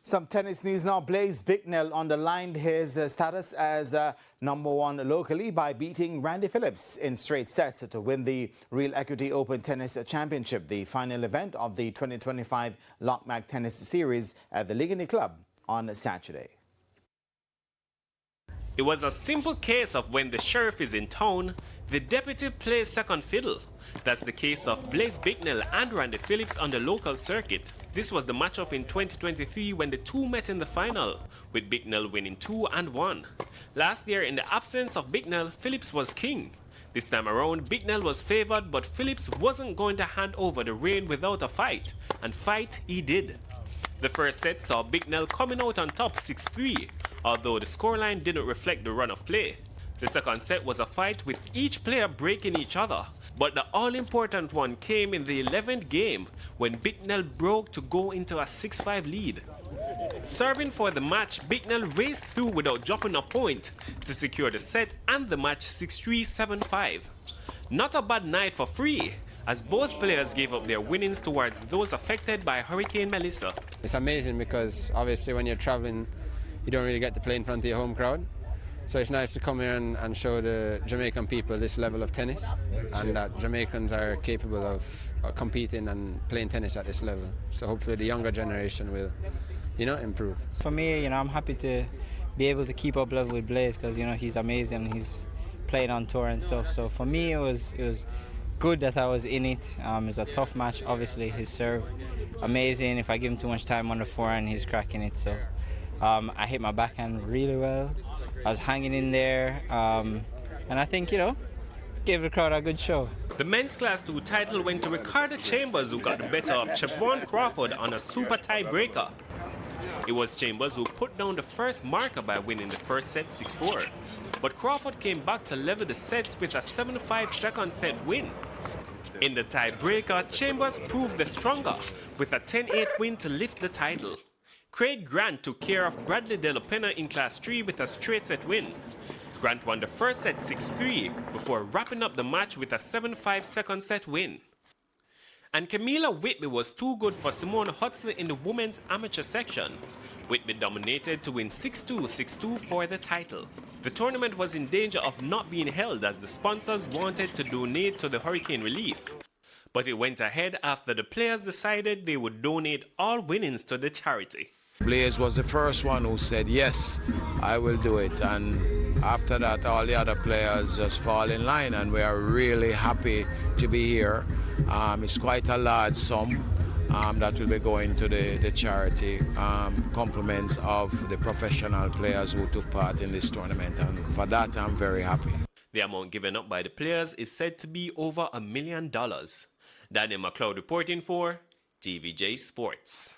Some tennis news now. Blaise Bicknell underlined his status as #1 locally by beating Randy Phillips in straight sets to win the Real Equity Open Tennis Championship, the final event of the 2025 Lockmac Tennis Series at the Ligani Club on Saturday. It was a simple case of when the sheriff is in town, the deputy plays second fiddle. That's the case of Blaise Bicknell and Randy Phillips on the local circuit. This was the matchup in 2023 when the two met in the final, with Bicknell winning 2-1. Last year, in the absence of Bicknell, Phillips was king. This time around, Bicknell was favored, but Phillips wasn't going to hand over the reign without a fight, and fight he did. The first set saw Bicknell coming out on top 6-3, although the scoreline didn't reflect the run of play. The second set was a fight with each player breaking each other, but the all-important one came in the 11th game when Bicknell broke to go into a 6-5 lead. Serving for the match, Bicknell raced through without dropping a point to secure the set and the match 6-3, 7-5. Not a bad night for free, as both players gave up their winnings towards those affected by Hurricane Melissa. It's amazing because obviously when you're traveling, you don't really get to play in front of your home crowd. So it's nice to come here and show the Jamaican people this level of tennis, and that Jamaicans are capable of competing and playing tennis at this level. So hopefully the younger generation will, improve. For me, I'm happy to be able to keep up level with Blaise because, he's amazing. He's playing on tour and stuff. So for me, it was good that I was in it. It was a tough match. Obviously, his serve, amazing. If I give him too much time on the forehand, he's cracking it. So I hit my backhand really well. I was hanging in there, and I think, gave the crowd a good show. The men's Class 2 title went to Ricardo Chambers, who got the better of Chavon Crawford on a super tie-breaker. It was Chambers who put down the first marker by winning the first set 6-4. But Crawford came back to level the sets with a 7-5 second set win. In the tie-breaker, Chambers proved the stronger with a 10-8 win to lift the title. Craig Grant took care of Bradley De La Pena in Class 3 with a straight set win. Grant won the first set 6-3 before wrapping up the match with a 7-5 second set win. And Camila Whitby was too good for Simone Hudson in the women's amateur section. Whitby dominated to win 6-2, 6-2 for the title. The tournament was in danger of not being held as the sponsors wanted to donate to the hurricane relief. But it went ahead after the players decided they would donate all winnings to the charity. Blaise was the first one who said, yes, I will do it. And after that, all the other players just fall in line, and we are really happy to be here. It's quite a large sum that will be going to the charity, compliments of the professional players who took part in this tournament. And for that, I'm very happy. The amount given up by the players is said to be over $1 million. Daniel McLeod reporting for TVJ Sports.